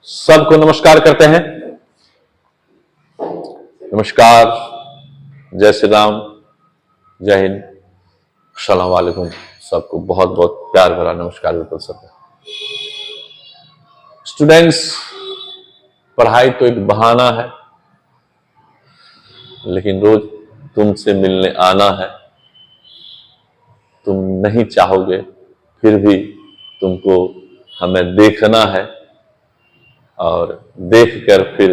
सबको नमस्कार करते हैं। नमस्कार, जय श्री राम, जय हिंद, अस्सलाम वालेकुम। सबको बहुत बहुत प्यार भरा नमस्कार। बिल्कुल सब स्टूडेंट्स, पढ़ाई तो एक बहाना है, लेकिन रोज तुमसे मिलने आना है। तुम नहीं चाहोगे फिर भी तुमको हमें देखना है और देखकर फिर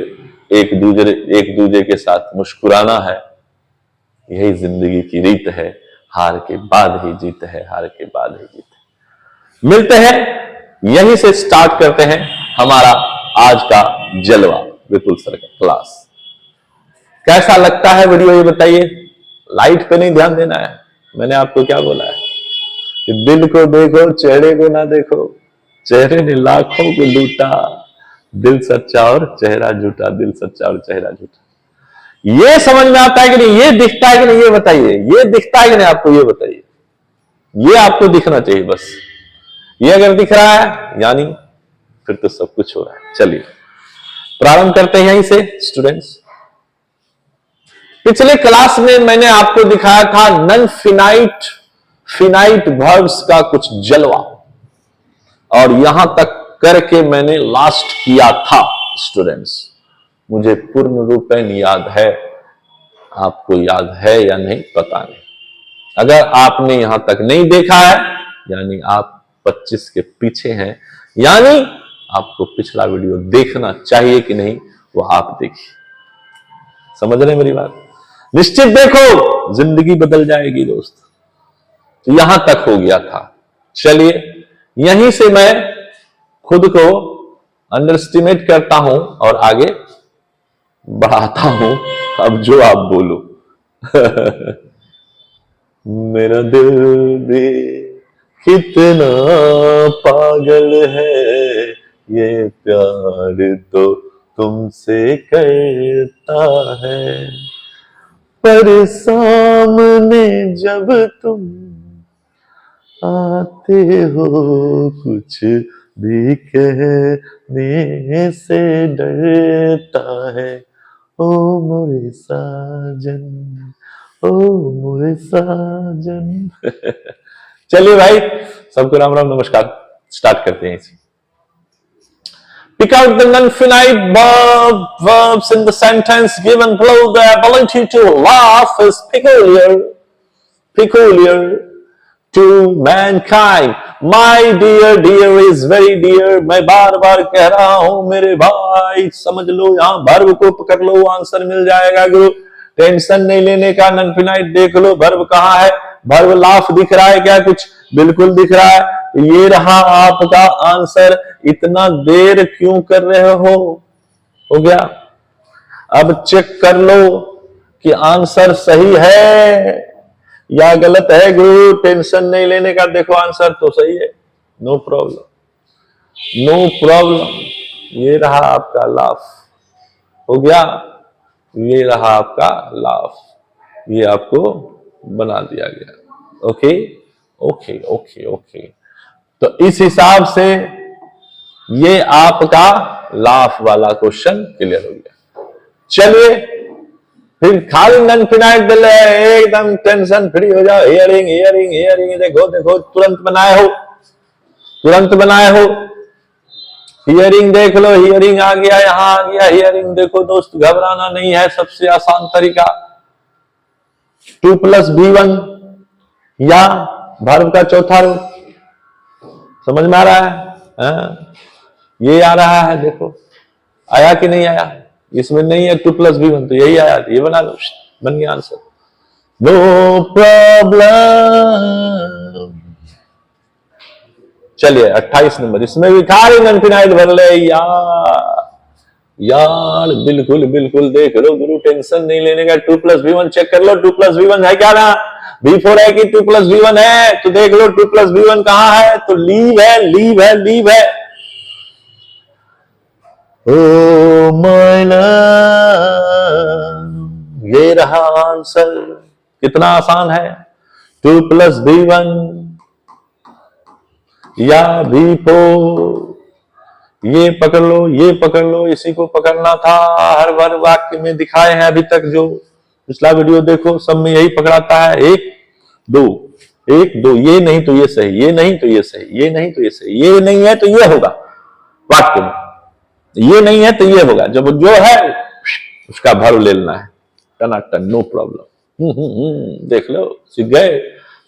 एक दूसरे के साथ मुस्कुराना है। यही जिंदगी की रीत है, हार के बाद ही जीत है, हार के बाद ही जीत है। मिलते हैं, यहीं से स्टार्ट करते हैं हमारा आज का जलवा विपुल सर का क्लास। कैसा लगता है वीडियो ये बताइए। लाइट पे नहीं ध्यान देना है, मैंने आपको क्या बोला है कि दिल को देखो चेहरे को ना देखो, चेहरे ने लाखों को लूटा, दिल सच्चा और चेहरा झूठा, दिल सच्चा और चेहरा झूठा। ये समझ में आता है कि नहीं, ये दिखता है कि नहीं ये बताइए, ये दिखता है कि नहीं आपको ये बताइए। ये आपको दिखना चाहिए बस। ये अगर दिख रहा है यानी फिर तो सब कुछ हो रहा है। चलिए प्रारंभ करते हैं यहीं से स्टूडेंट्स। पिछले क्लास में मैंने आपको दिखाया था नन फिनाइट वर्ब्स का कुछ जलवा, और यहां तक करके मैंने लास्ट किया था स्टूडेंट्स। मुझे पूर्ण रूपेण याद है, आपको याद है या नहीं पता नहीं। अगर आपने यहां तक नहीं देखा है यानी आप 25 के पीछे हैं, यानी आपको पिछला वीडियो देखना चाहिए कि नहीं वो आप देखिए। समझ रहे मेरी बात? निश्चित देखो, जिंदगी बदल जाएगी दोस्त। तो यहां तक हो गया था। चलिए यहीं से मैं खुद को अंडरस्टिमेट करता हूं और आगे बढ़ाता हूं। अब जो आप बोलो मेरा दिल भी कितना पागल है, ये प्यार तो तुमसे करता है, पर सामने जब तुम आते हो कुछ भी कहने से डरता है। ओ मोरे साजन, ओ मोरे साजन। चलिए भाई, सबको राम राम नमस्कार। स्टार्ट करते हैं इसी। Pick out the non-finite verbs in the sentence given below. The ability to laugh is peculiar to mankind. My dear is very dear. मैं बार बार कह रहा हूं मेरे भाई, समझ लो, यहां वर्ब को पकड़ लो, आंसर मिल जाएगा गुरु। टेंशन नहीं लेने का। नॉन-फिनाइट देख लो, वर्ब कहां है? वर्ब लाफ दिख रहा है क्या? कुछ बिल्कुल दिख रहा है। ये रहा आपका आंसर। इतना देर क्यों कर रहे हो गया? अब चेक कर लो कि आंसर सही है या गलत है गुरु। टेंशन नहीं लेने का। देखो आंसर तो सही है, नो प्रॉब्लम, नो प्रॉब्लम। ये रहा आपका लाफ, हो गया। ये रहा आपका लाफ, ये आपको बना दिया गया। Okay okay okay okay. तो इस हिसाब से ये आपका लाफ वाला क्वेश्चन क्लियर हो गया। चलिए फिर खाली नॉन-फिनाइट दिल है, एकदम टेंशन फ्री हो जाओ। हियरिंग हियरिंग हियरिंग, देखो देखो, तुरंत बनाए हो, तुरंत बनाए हो। हियरिंग देख लो, हियरिंग आ गया, यहां आ गया हियरिंग। देखो दोस्त, घबराना नहीं है, सबसे आसान तरीका 2+B1 या वर्ब का चौथा रूप। समझ में आ रहा है? ये आ रहा है, देखो आया कि नहीं आया? इसमें नहीं है 2+B1, तो यही आया, ये बना लो, बन गया आंसर। No problem. चलिए 28 नंबर, इसमें भी खाली नॉन-फिनाइट भर ले यार। बिल्कुल बिल्कुल देख लो गुरु, टेंशन नहीं लेने का। 2+B1 चेक कर लो, 2+B1 है क्या ना? B4 है कि 2+B1 है? तो देख लो 2+B1 कहां है? तो लीव है, लीव है, लीव है। ओ माय लव, ये रहा आंसर। कितना आसान है। 2+B1 या B4 ये पकड़ लो, ये पकड़ लो, इसी को पकड़ना था। हर बार वाक्य में दिखाए हैं अभी तक, जो पिछला वीडियो देखो सब में यही पकड़ाता है। एक दो, एक दो, ये नहीं तो ये सही, ये नहीं तो ये सही, ये नहीं तो ये सही, ये नहीं है तो ये होगा वाक्य में, ये नहीं है तो ये होगा। जब जो है उसका भर ले लेना है, टनाटन, नो प्रॉब्लम। देख लो, सीख गए,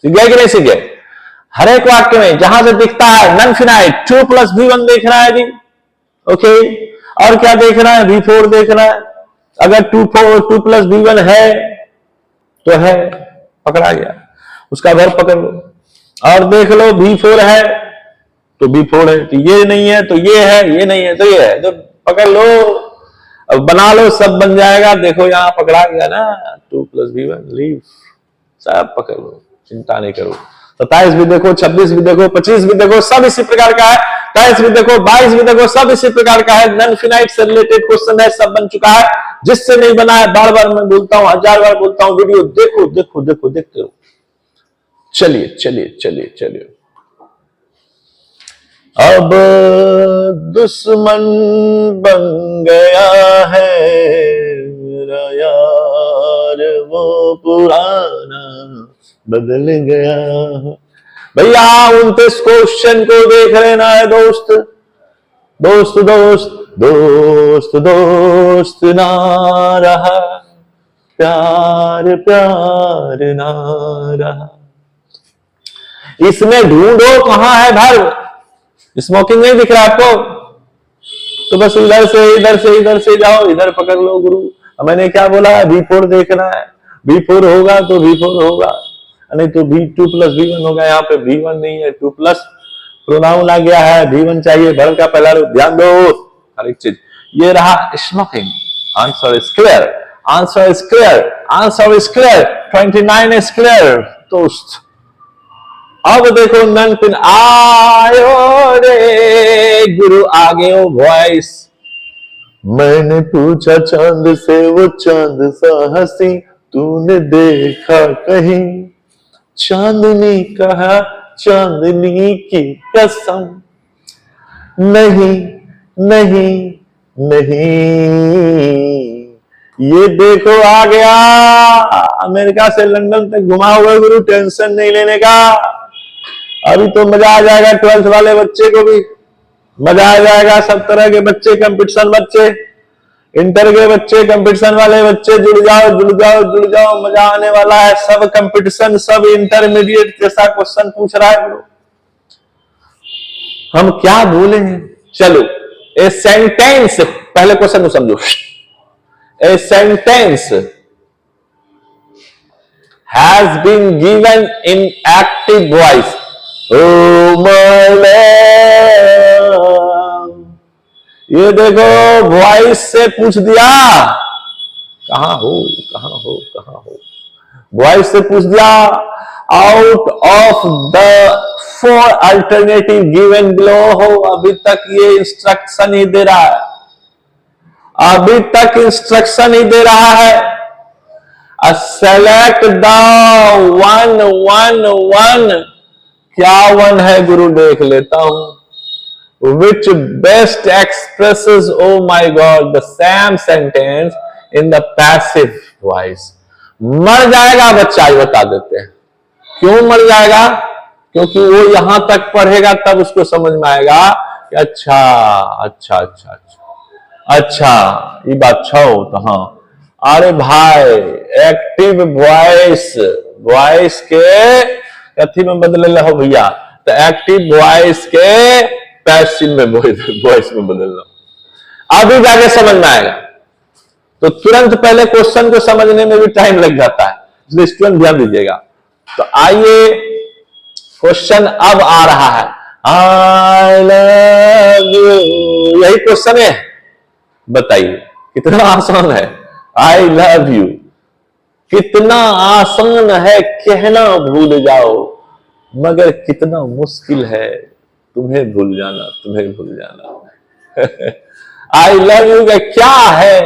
सीख गए कि नहीं सीख गए? हर एक वाक्य में जहां से दिखता है नन फिनाइट 2 + V1 देख रहा है जी, ओके। और क्या देख रहा है? V4 देख रहा है। अगर 2 + V1 है तो है, पकड़ा गया, उसका भर पकड़ लो। और देख लो V4 है तो V4 है, तो ये नहीं है तो ये है, ये नहीं है तो ये है, तो पकड़ लो, अब बना लो, सब बन जाएगा। देखो यहां पकड़ा गया ना, 2 + V1, लीव, सब पकड़ लो, चिंता नहीं करो। 27 भी देखो, 26 भी देखो, 25 भी देखो, सब इसी प्रकार का है। 23 भी देखो, 22 भी देखो, सब इसी प्रकार का है। नन फिनाइट से रिलेटेड क्वेश्चन है, सब बन चुका है। जिससे नहीं बना है, बार बार मैं बोलता हूं, 1000 बार बोलता हूं, वीडियो देखो देखो देखो, देखते रहो। चलिए चलिए चलिए चलिए, अब दुश्मन बन गया है मेरा यार, वो पुराना बदल गया। भैया 29 क्वेश्चन को देख लेना है दोस्त, दोस्त दोस्त दोस्त दोस्त ना रहा, प्यार प्यार ना रहा। इसमें ढूंढो कहां है भर। स्मोकिंग नहीं दिख रहा आपको? तो बस इधर से इधर से इधर से जाओ, इधर पकड़ लो गुरु। मैंने क्या बोला? V4 देखना है, V4 होगा तो V4 होगा, नहीं तो V2 + V1 होगा। यहाँ पे V1 नहीं है, 2 प्लस प्रोनाउन आ गया है, V1 चाहिए, भर का पहला रूप। ध्यान दो हर एक चीज। ये रहा smoking, answer is clear, answer is clear, answer is clear, 29 is clear दोस्त। अब देखो नन पिन आयो रे गुरु, आगे वो वॉइस। मैंने पूछा चांद से, वो चांद सा हंसी, तूने देखा कहीं? चांदनी कहा, चांदनी की कसम, नहीं नहीं नहीं। ये देखो आ गया, अमेरिका से लंदन तक घुमा हुआ गुरु, टेंशन नहीं लेने का। अभी तो मजा आ जाएगा, 12th वाले बच्चे को भी मजा आ जाएगा। सब तरह के बच्चे, कंपटीशन बच्चे, इंटर के बच्चे, कंपटीशन वाले बच्चे, जुड़ जाओ जुड़ जाओ जुड़ जाओ, मजा आने वाला है। सब कंपटीशन, सब इंटरमीडिएट जैसा क्वेश्चन पूछ रहा है। हम क्या बोलेंगे? चलो, ए सेंटेंस, पहले क्वेश्चन को समझो। A sentence has been given in active voice. Oh my love, ये देखो वॉइस से पूछ दिया, कहां हो कहां हो कहां हो। वॉइस से पूछ दिया, out of the 4 alternative given below हो। अभी तक ये इंस्ट्रक्शन ही दे रहा है, अभी तक इंस्ट्रक्शन ही दे रहा है। Select the one. क्या वन है गुरु? देख लेता हूं। Which best expresses, oh my God, the same sentence in the passive voice? मर जाएगा बच्चा, ये बता देते हैं। क्यों मर जाएगा? क्योंकि वो यहां तक पढ़ेगा तब उसको समझ में आएगा कि अच्छा अच्छा अच्छा अच्छा अच्छा, ये बात छो तो हाँ। अरे भाई, एक्टिव वॉइस, वॉइस के कथी में बदल हो भैया? तो एक्टिव वॉइस के पैसिव में वॉइस में बदलना। अभी जाके समझ में आएगा। तो तुरंत पहले क्वेश्चन को समझने में भी टाइम लग जाता है, इसलिए स्टूडेंट ध्यान दीजिएगा। तो आइए, क्वेश्चन अब आ रहा है। आई लव यू, यही क्वेश्चन है। बताइए कितना आसान है। आई लव यू कितना आसान है कहना, भूल जाओ, मगर कितना मुश्किल है तुम्हें भूल जाना, तुम्हें भूल जाना। आई लव यू का क्या है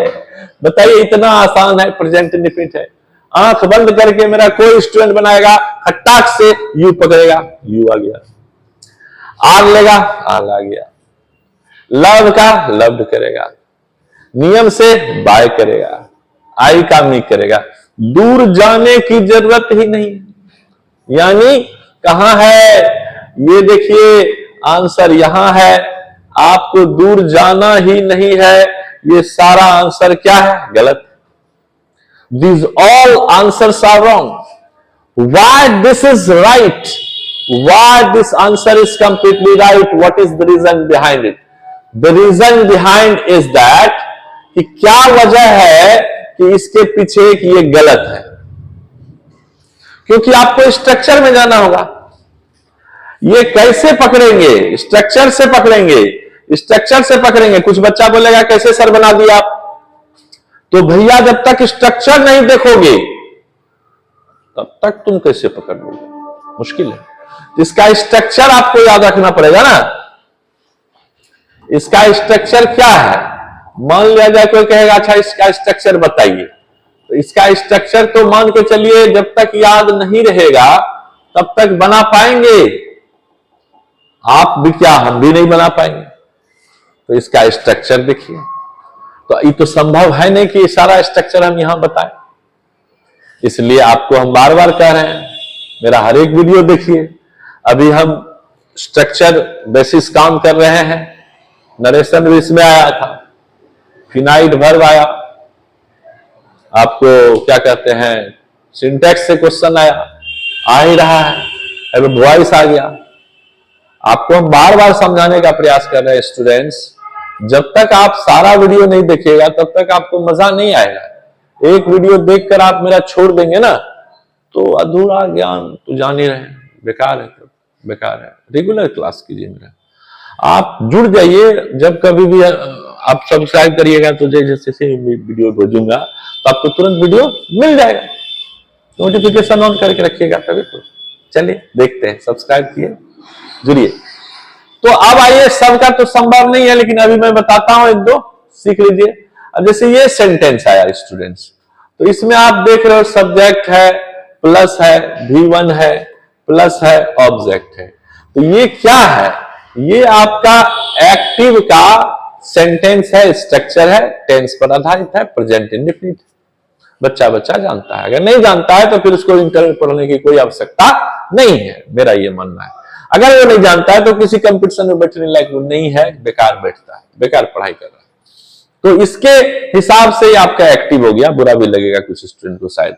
बताइए? इतना आसान है, प्रेजेंट इंडेफिनिट है। आंख बंद करके मेरा कोई स्टूडेंट बनाएगा, खट्टाक से यू पकड़ेगा, यू आ गया। आग लेगा, आग आ गया। लव का लव्ड करेगा, नियम से बाय करेगा, आई का मी करेगा, दूर जाने की जरूरत ही नहीं। यानी कहां है, ये देखिए आंसर यहां है, आपको दूर जाना ही नहीं है। ये सारा आंसर क्या है, गलत। These all answers are wrong. Why this is right? Why this answer is completely right? What is the reason behind it? The reason behind is that कि क्या वजह है कि इसके पीछे कि ये गलत है। क्योंकि आपको स्ट्रक्चर में जाना होगा। ये कैसे पकड़ेंगे, स्ट्रक्चर से पकड़ेंगे, स्ट्रक्चर से पकड़ेंगे। कुछ बच्चा बोलेगा कैसे सर बना दिया आप, तो भैया जब तक स्ट्रक्चर नहीं देखोगे तब तक तुम कैसे पकड़ लोगे, मुश्किल है। इसका स्ट्रक्चर आपको याद रखना पड़ेगा ना। इसका स्ट्रक्चर क्या है, मान लिया जाए कोई कहेगा अच्छा इसका स्ट्रक्चर बताइए, तो इसका स्ट्रक्चर तो मान के चलिए जब तक याद नहीं रहेगा तब तक बना पाएंगे आप भी, क्या हम भी नहीं बना पाएंगे। तो इसका स्ट्रक्चर देखिए, तो ये तो संभव है नहीं कि सारा स्ट्रक्चर हम यहां बताएं। इसलिए आपको हम बार बार कह रहे हैं, मेरा हर एक वीडियो देखिए। अभी हम स्ट्रक्चर बेसिस काम कर रहे हैं, नरेशन भी इसमें आया था, फिनाइट वर्ब आया, आपको क्या कहते हैं सिंटैक्स से क्वेश्चन आया, आ ही रहा है, अब वॉइस आ गया। आपको हम बार बार समझाने का प्रयास कर रहे हैं स्टूडेंट्स, जब तक आप सारा वीडियो नहीं देखिएगा तब तक आपको मजा नहीं आएगा। एक वीडियो देखकर आप मेरा छोड़ देंगे ना तो अधूरा ज्ञान तो जान ही रहे हैं, बेकार है, बेकार है। रेगुलर क्लास कीजिए मेरा, आप जुड़ जाइए। जब कभी भी आप सब्सक्राइब करिएगा तो जैसे वीडियो भेजूंगा तो आपको तुरंत वीडियो मिल जाएगा। नोटिफिकेशन ऑन करके रखिएगा तभी तो। चलिए देखते हैं, सब्सक्राइब किए, जुड़िए। तो अब आइए, सबका तो संभव नहीं है लेकिन अभी मैं बताता हूं, एक दो सीख लीजिए। अब जैसे ये सेंटेंस आया स्टूडेंट्स, तो इसमें आप देख रहे हो सब्जेक्ट है, प्लस है, V1 है, प्लस है, ऑब्जेक्ट है। तो ये क्या है, ये आपका एक्टिव का सेंटेंस है, स्ट्रक्चर है, टेंस पर आधारित है, प्रेजेंट इंडेफिनिट। बच्चा जानता है, अगर नहीं जानता है तो फिर उसको इंटरनेट पढ़ने की कोई आवश्यकता नहीं है, मेरा ये मानना है। अगर वो नहीं जानता है तो किसी कंपटीशन में बैठने लायक वो नहीं है, बेकार बैठता है, बेकार पढ़ाई कर रहा है। तो इसके हिसाब से आपका एक्टिव हो गया, बुरा भी लगेगा कुछ स्टूडेंट को शायद।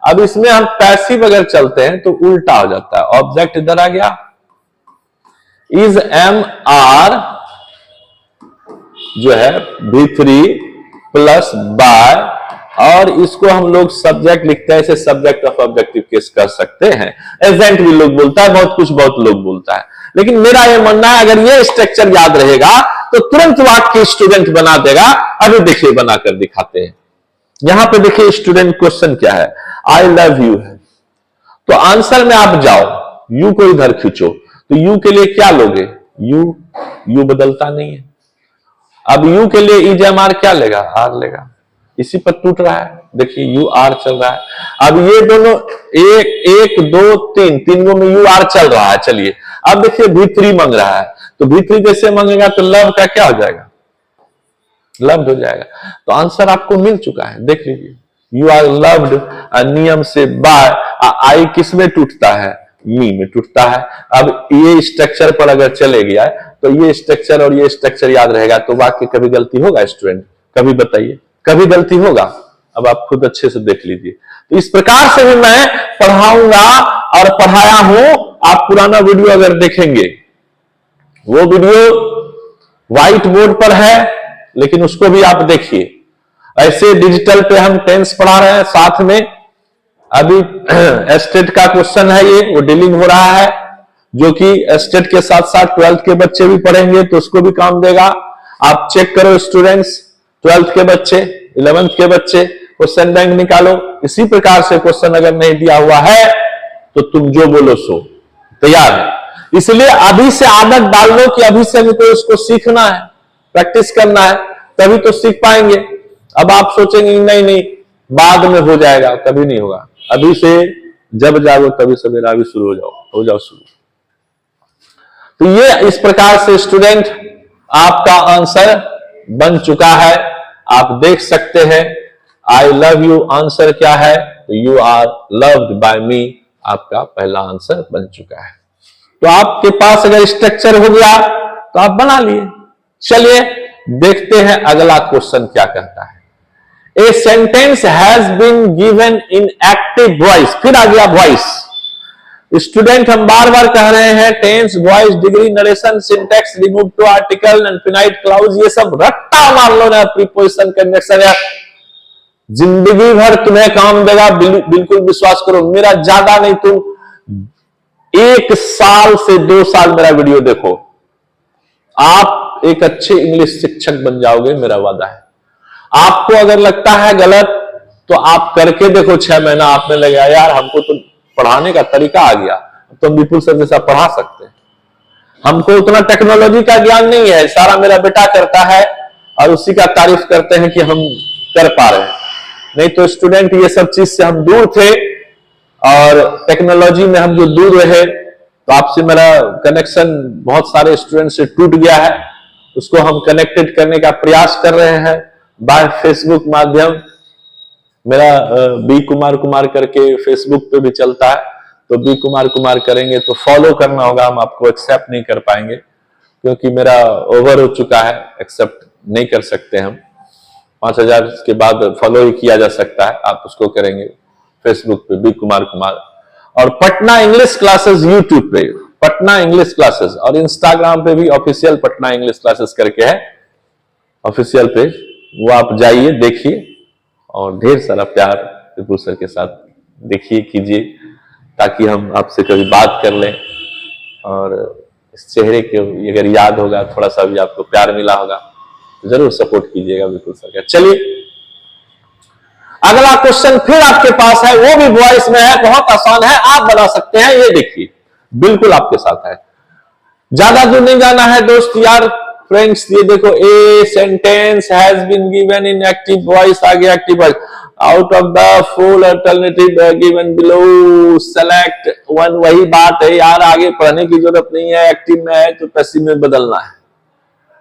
अब इसमें हम पैसिव अगर चलते हैं तो उल्टा हो जाता है। ऑब्जेक्ट इधर आ गया, इज एम आर जो है V3 प्लस बाय, और इसको हम लोग सब्जेक्ट लिखते हैं, इसे सब्जेक्ट ऑफ ऑब्जेक्टिव केस कर सकते हैं। एजेंट भी लोग बोलता है, बहुत लोग बोलता है, लेकिन मेरा ये मानना है अगर ये स्ट्रक्चर याद रहेगा तो तुरंत वाक्य स्टूडेंट बना देगा। अभी देखिए बनाकर दिखाते हैं। यहां पे देखिए स्टूडेंट क्वेश्चन क्या है, आई लव यू है, तो आंसर में आप जाओ, यू को इधर खींचो, तो यू के लिए क्या लोगे, यू बदलता नहीं है। अब यू के लिए EJMR क्या लेगा, आर लेगा, इसी पर टूट रहा है। देखिए यू आर चल रहा है। अब ये दोनों एक दो तीन गो में यू आर चल रहा है। चलिए अब देखिए V3 मांग रहा है, तो V3 जैसे मांगेगा तो लव का क्या हो जाएगा, लव्ड हो जाएगा। तो आंसर आपको मिल चुका है, देख लीजिए, यू आर लव्ड, नियम से बाय, आई किस में टूटता है, मी में टूटता है। अब ये स्ट्रक्चर पर अगर चले गया तो ये स्ट्रक्चर और ये स्ट्रक्चर याद रहेगा, तो वाक्य कभी गलती होगा स्टूडेंट, कभी बताइए, कभी गलती होगा। अब आप खुद अच्छे से देख लीजिए। तो इस प्रकार से भी मैं पढ़ाऊंगा और पढ़ाया हूं। आप पुराना वीडियो अगर देखेंगे, वो वीडियो व्हाइट बोर्ड पर है लेकिन उसको भी आप देखिए। ऐसे डिजिटल पे हम टेंस पढ़ा रहे हैं, साथ में अभी एस्टेट का क्वेश्चन है, ये वो डीलिंग हो रहा है, जो कि एस्टेट के साथ साथ 12th के बच्चे भी पढ़ेंगे तो उसको भी काम देगा। आप चेक करो स्टूडेंट्स, 12th के बच्चे, 11th के बच्चे, क्वेश्चन बैंक निकालो। इसी प्रकार से क्वेश्चन अगर नहीं दिया हुआ है तो तुम जो बोलो सो तैयार है। इसलिए अभी से आदत डाल लो कि अभी से हमको इसको सीखना है, प्रैक्टिस करना है, तभी तो सीख पाएंगे। अब आप सोचेंगे नहीं बाद में हो जाएगा, कभी नहीं होगा। अभी से जब जागो तभी सवेरा, अभी शुरू हो जाओ शुरू। तो ये इस प्रकार से स्टूडेंट आपका आंसर बन चुका है, आप देख सकते हैं। आई लव यू आंसर क्या है? यू आर लव्ड बाय मी, आपका पहला आंसर बन चुका है। तो आपके पास अगर स्ट्रक्चर हो गया तो आप बना लिए। चलिए देखते हैं अगला क्वेश्चन क्या कहता है। A sentence has been given in active voice, फिर आ गया वॉइस। स्टूडेंट हम बार बार कह रहे हैं tense, voice, degree, narration, syntax, remove to article, infinite clause, ये सब रट्टा मार लो ना, प्रीपोजिशन, कंजक्शन, जिंदगी भर तुम्हें काम देगा, बिल्कुल विश्वास करो। मेरा ज्यादा नहीं तो 1 साल से 2 साल मेरा वीडियो देखो, आप एक अच्छे इंग्लिश शिक्षक बन जाओगे, मेरा वादा है। आपको अगर लगता है गलत तो आप करके देखो, 6 महीना आपने लगा यार हमको तो पढ़ाने का तरीका आ गया, तो हम विपुल सर जैसा पढ़ा सकते हैं। हमको उतना टेक्नोलॉजी का ज्ञान नहीं है, सारा मेरा बेटा करता है और उसी का तारीफ करते हैं कि हम कर पा रहे हैं। नहीं तो स्टूडेंट ये सब चीज से हम दूर थे और टेक्नोलॉजी में हम जो दूर रहे तो आपसे मेरा कनेक्शन बहुत सारे स्टूडेंट से टूट गया है, उसको हम कनेक्टेड करने का प्रयास कर रहे हैं बाय फेसबुक माध्यम। मेरा बी कुमार करके फेसबुक पे भी चलता है, तो बी कुमार करेंगे तो फॉलो करना होगा, हम आपको एक्सेप्ट नहीं कर पाएंगे क्योंकि मेरा ओवर हो चुका है, एक्सेप्ट नहीं कर सकते हम। 5000 के बाद फॉलो ही किया जा सकता है, आप उसको करेंगे फेसबुक पे बी कुमार। और पटना इंग्लिश क्लासेस यूट्यूब पे, पटना इंग्लिश क्लासेस, और इंस्टाग्राम पे भी ऑफिशियल पटना इंग्लिश क्लासेस करके है ऑफिशियल पेज, वो आप जाइए देखिए और ढेर सारा प्यार विपुल सर के साथ देखिए कीजिए, ताकि हम आपसे कभी बात कर लें और इस चेहरे के अगर याद होगा, थोड़ा सा भी आपको प्यार मिला होगा तो जरूर सपोर्ट कीजिएगा विपुल सर का। चलिए अगला क्वेश्चन फिर आपके पास है, वो भी वॉइस में है, बहुत आसान है, आप बना सकते हैं। ये देखिए बिल्कुल आपके साथ है, ज्यादा दूर नहीं जाना है दोस्त यार फ्रेंड्स। ये देखो, a sentence has been given in active voice, आ गया active voice. Out of the 4 alternative given below select one. वही बात है यार, आगे पढ़ने की जरूरत नहीं है, एक्टिव में है तो पैसिव में बदलना है,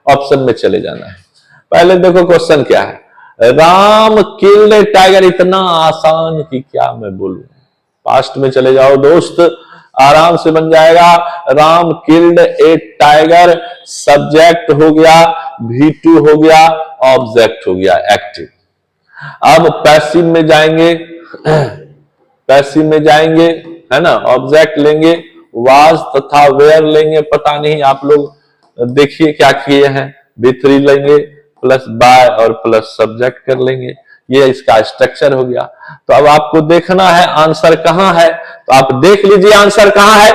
ऑप्शन में चले जाना है। पहले देखो क्वेश्चन क्या है, राम किल्ड टाइगर, इतना आसान कि क्या मैं बोलूं। पास्ट में चले जाओ दोस्त, आराम से बन जाएगा। राम किल्ड ए टाइगर, सब्जेक्ट हो गया, V2 हो गया, ऑब्जेक्ट हो गया एक्टिव। अब पैसिव में जाएंगे, पैसिव में जाएंगे है ना, ऑब्जेक्ट लेंगे, वाज तथा वेयर लेंगे, पता नहीं आप लोग देखिए क्या किए हैं, V3 लेंगे प्लस बाय और प्लस सब्जेक्ट कर लेंगे, ये इसका स्ट्रक्चर हो गया। तो अब आपको देखना है आंसर कहां है, तो आप देख लीजिए आंसर कहां है।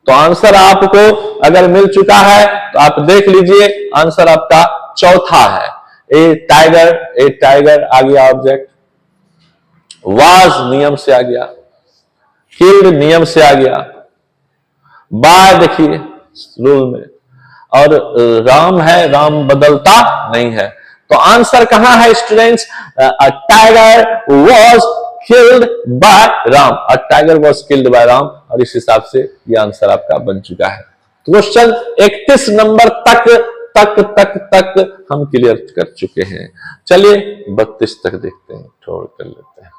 तो आंसर आपको अगर मिल चुका है तो आप देख लीजिए, आंसर आपका चौथा है, ए टाइगर आ गया ऑब्जेक्ट, वाज नियम से आ गया, किल्ड नियम से आ गया, बाय देखिए रूल में, और राम है, राम बदलता नहीं है। तो आंसर कहां है students, tiger was killed by Ram, a tiger was killed by Ram, और इस हिसाब से ये आंसर आपका बन चुका है। क्वेश्चन 31 नंबर तक हम क्लियर कर चुके हैं। चलिए 32 तक देखते हैं, छोड़ कर लेते हैं।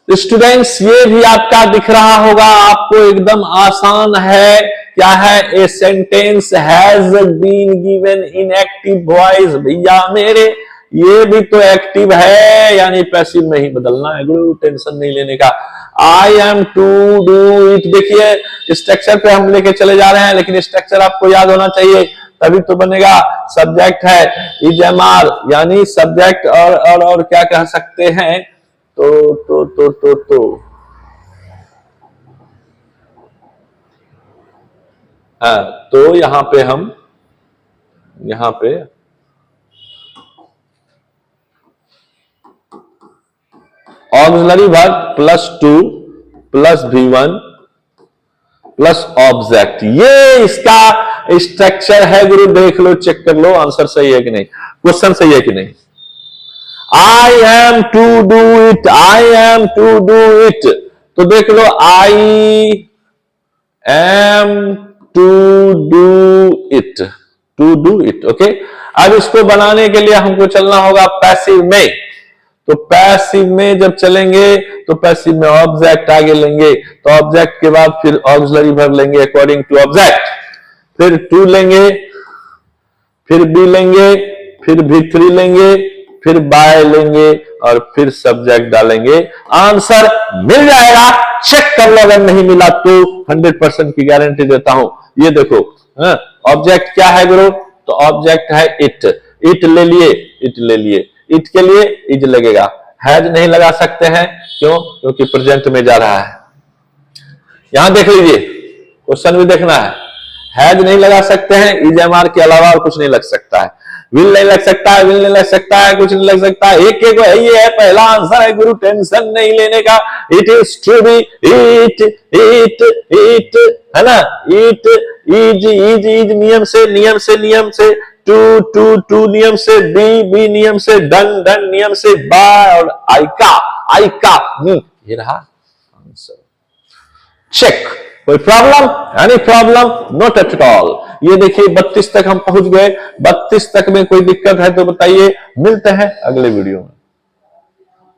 स्टूडेंट्स ये भी आपका दिख रहा होगा आपको, एकदम आसान है। क्या है, a sentence has been given in active voice. भैया मेरे ये भी तो एक्टिव है, यानी पैसिव में ही बदलना है, गुरु टेंशन नहीं लेने का। I am to do it, देखिए स्ट्रक्चर पे हम लेके चले जा रहे हैं, लेकिन स्ट्रक्चर आपको याद होना चाहिए तभी तो बनेगा। सब्जेक्ट है इज एम आर, यानी सब्जेक्ट और क्या कह सकते हैं, तो हाँ, तो यहां पे हम auxiliary verb plus 2 plus V1 plus object, ये इसका स्ट्रक्चर है गुरु। देख लो, चेक कर लो आंसर सही है कि नहीं, क्वेश्चन सही है कि नहीं। I am to do it, I am to do it, तो देख लो I am to do it, to do it. Okay, अब इसको बनाने के लिए हमको चलना होगा पैसिव में। तो पैसिव में जब चलेंगे तो पैसिव में ऑब्जेक्ट आगे लेंगे, तो ऑब्जेक्ट के बाद फिर ऑक्सिलरी वर्ब लेंगे अकॉर्डिंग टू ऑब्जेक्ट, फिर टू लेंगे, फिर बी लेंगे, फिर V3 लेंगे, फिर बाय लेंगे और फिर सब्जेक्ट डालेंगे, आंसर मिल जाएगा। चेक कर लो, अगर नहीं मिला तो 100% की गारंटी देता हूं। ये देखो ऑब्जेक्ट क्या है गुरु, तो ऑब्जेक्ट है इट, इट ले लिए, इट ले लिए, इट के लिए इज लगेगा, हैज नहीं लगा सकते हैं, क्यों, क्योंकि प्रेजेंट में जा रहा है। यहां देख लीजिए, क्वेश्चन भी देखना है, हैज नहीं लगा सकते हैं, इज एमआर के अलावा और कुछ नहीं लग सकता है, विल नहीं लग सकता है, विल नहीं लग सकता है, कुछ नहीं लग सकता है, एक एक ये है पहला आंसर है गुरु, टेंशन नहीं लेने का। It is to be, it it it है ना, इट इज इज इज नियम से, नियम से, नियम से, टू टू टू नियम से, बी बी नियम से, डन डन नियम से, बाय और आई का ये रहा आंसर। चेक, कोई problem, any problem, not at all. ये देखिए 32 तक हम पहुंच गए, 32 तक में कोई दिक्कत है तो बताइए, मिलते हैं अगले वीडियो में।